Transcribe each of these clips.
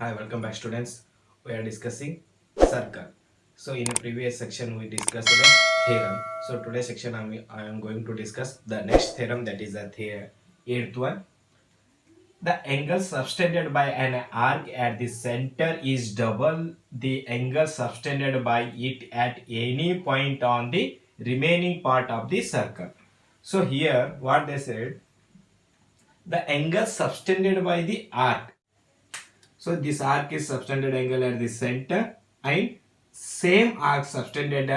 Hi, welcome back students. We are discussing circle. So in a previous section we discussed the theorem. So today's section I am going to discuss the next theorem, that is the eighth one. The angle subtended by an arc at the center is double the angle subtended by it at any point on the remaining part of the circle. So here what they said, the angle subtended by the arc. So this arc is subtended angle at the center and same arc subtended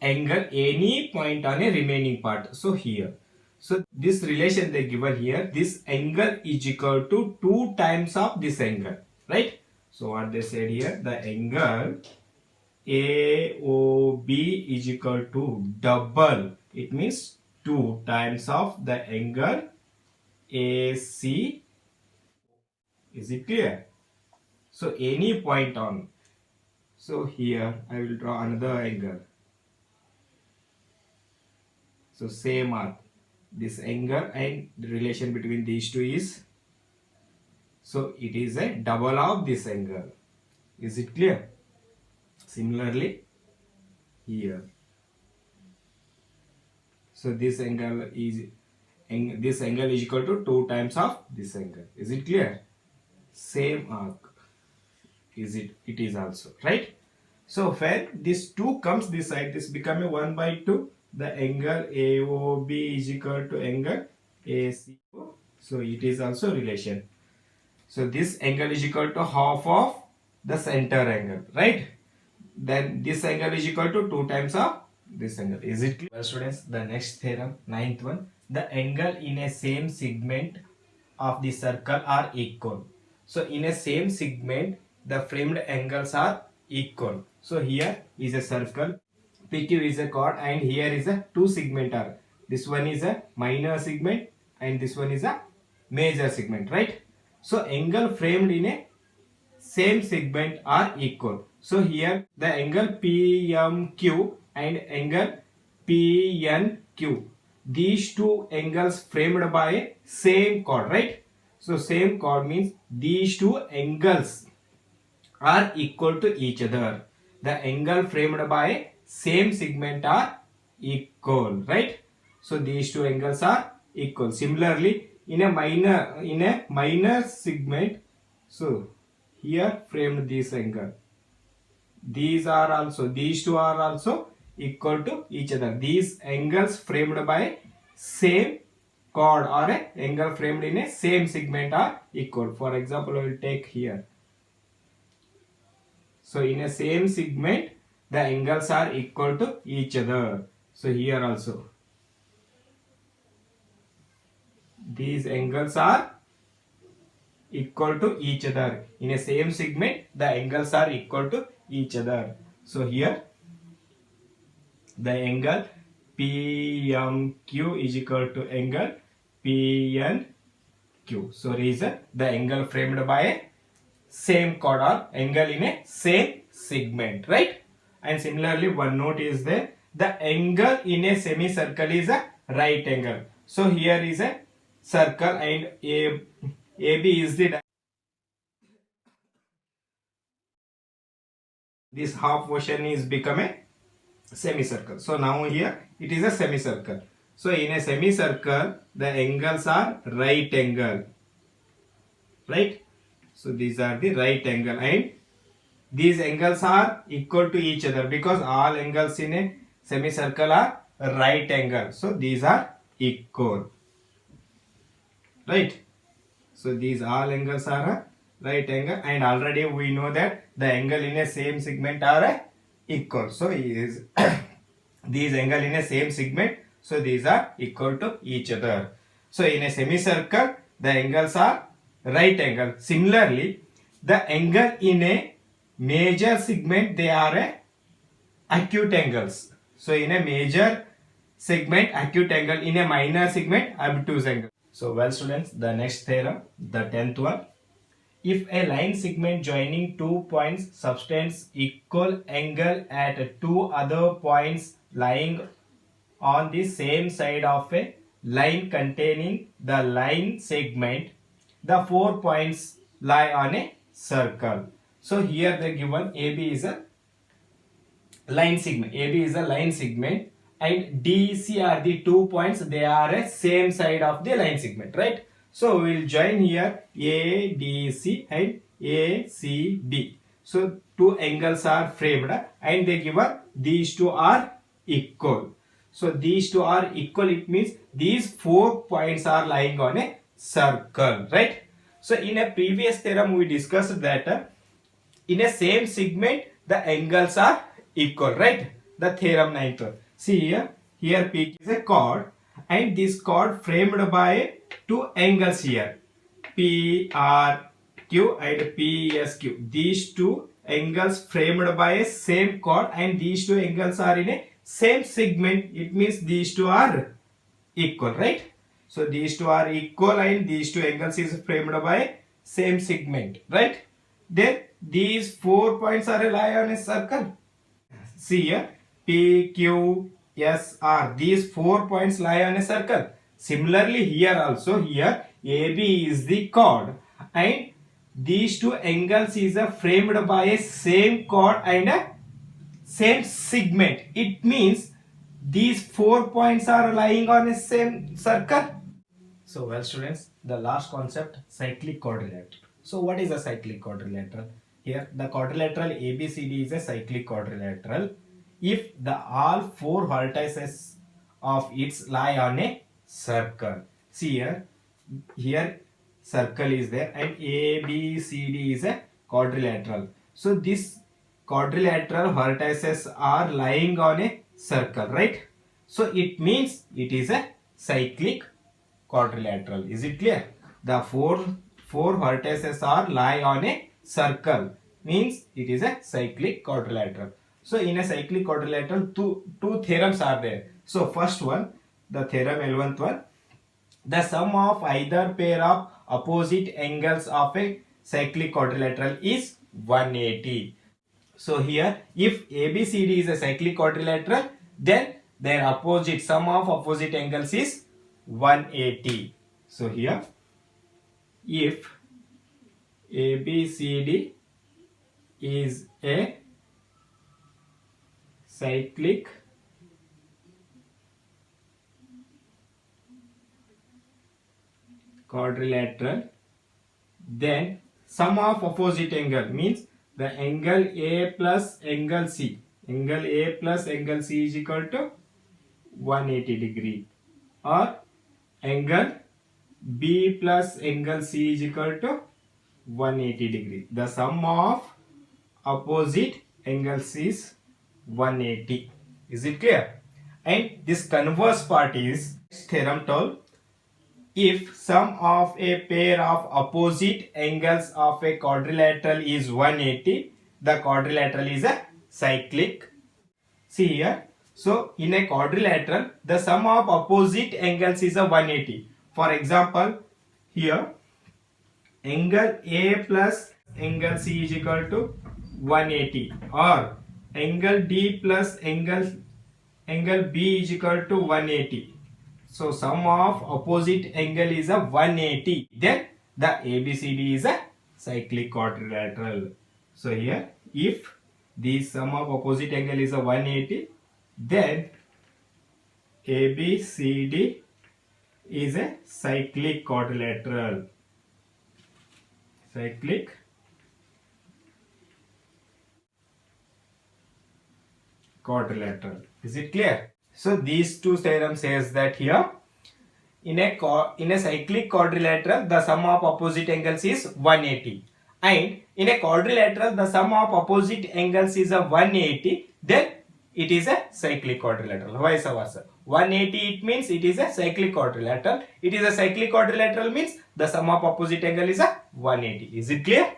angle any point on a remaining part. So here. So this relation they given here, this angle is equal to 2 times of this angle. Right? So what they said here, the angle AOB is equal to double. It means 2 times of the angle AC. Is it clear? So any point on. So here I will draw another angle. So same arc. This angle and the relation between these two is, so it is a double of this angle. Is it clear? Similarly here. So this angle is equal to 2 times of this angle. Is it clear? Same arc. It is also right. So when this 2 comes this side, this become a 1 by 2. The angle AOB is equal to angle ACO. So it is also relation. So this angle is equal to half of the center angle, right? Then this angle is equal to 2 times of this angle. Is it clear? Well students, the next theorem, ninth one. The angle in a same segment of the circle are equal. So in a same segment, the framed angles are equal. So here is a circle, PQ is a chord, and here is a two segment are. This one is a minor segment and this one is a major segment, right? So angle framed in a same segment are equal. So here the angle PMQ and angle PNQ, these two angles framed by same chord, right? So same chord means these two angles are equal to each other. The angle framed by same segment are equal, right? So these two angles are equal. Similarly, in a minor segment, so here framed this angle. These two are also equal to each other. These angles framed by same chord or a angle framed in a same segment are equal. For example, I will take here. So in a same segment, the angles are equal to each other. So here also, these angles are equal to each other. In a same segment, the angles are equal to each other. So here, the angle PMQ is equal to angle PNQ. So reason, the angle framed by a same chord or angle in a same segment, right? And similarly, one note is there, the angle in a semicircle is a right angle. So here is a circle and AB is the, this half portion is become a semicircle. So now here it is a semicircle. So in a semicircle, the angles are right angle, right? So these are the right angle and these angles are equal to each other because all angles in a semicircle are right angle. So these are equal, right? So these all angles are a right angle, and already we know that the angle in a same segment are a equal. So is these angle in a same segment, so these are equal to each other. So in a semicircle, the angles are right angle. Similarly, the angle in a major segment, they are a acute angles. So in a major segment, acute angle, in a minor segment, obtuse angle. So well students, the next theorem, the 10th one. If a line segment joining two points subtends equal angle at two other points lying on the same side of a line containing the line segment, the 4 points lie on a circle. So here they given AB is a line segment. AB is a line segment and DC are the 2 points. They are a same side of the line segment, right? So we will join here ADC and ACD. So two angles are framed and they given these two are equal. So these two are equal. It means these 4 points are lying on a circle, right? So in a previous theorem we discussed that in a same segment the angles are equal, right? The theorem 9. See here P is a chord and this chord framed by two angles here, PRQ and PSQ. These two angles framed by a same chord and these two angles are in a same segment. It means these two are equal, right? So these two are equal and these two angles is framed by same segment, right? Then these 4 points are lie on a circle. See here PQSR. These 4 points lie on a circle. Similarly here also, here AB is the chord and these two angles is framed by a same chord and a same segment. It means these 4 points are lying on a same circle. So well students, the last concept, cyclic quadrilateral. So what is a cyclic quadrilateral? Here the quadrilateral ABCD is a cyclic quadrilateral if the all 4 vertices of its lie on a circle. See here circle is there and ABCD is a quadrilateral. So this quadrilateral vertices are lying on a circle, right? So it means it is a cyclic quadrilateral. Is it clear? The four vertices are lie on a circle, means it is a cyclic quadrilateral. So in a cyclic quadrilateral two theorems are there. So first one, the theorem 11th one, the sum of either pair of opposite angles of a cyclic quadrilateral is 180. So here if ABCD is a cyclic quadrilateral, then their opposite sum of opposite angles is 180. So here if ABCD is a cyclic quadrilateral, then sum of opposite angle means the angle A plus angle C. Angle A plus angle C is equal to 180 degree, or angle B plus angle C is equal to 180 degree. The sum of opposite angles is 180. Is it clear? And this converse part is theorem told, if sum of a pair of opposite angles of a quadrilateral is 180, the quadrilateral is a cyclic. See here. So in a quadrilateral, the sum of opposite angles is a 180. For example, here angle A plus angle C is equal to 180, or angle D plus angle B is equal to 180. So sum of opposite angle is a 180. Then the ABCD is a cyclic quadrilateral. So here if the sum of opposite angle is a 180, then ABCD is a cyclic quadrilateral. Cyclic quadrilateral. Is it clear? So these two theorems says that here in a cyclic quadrilateral the sum of opposite angles is 180, and in a quadrilateral the sum of opposite angles is a 180, then it is a cyclic quadrilateral. Vice versa. 180 it means it is a cyclic quadrilateral. It is a cyclic quadrilateral means the sum of opposite angle is a 180. Is it clear?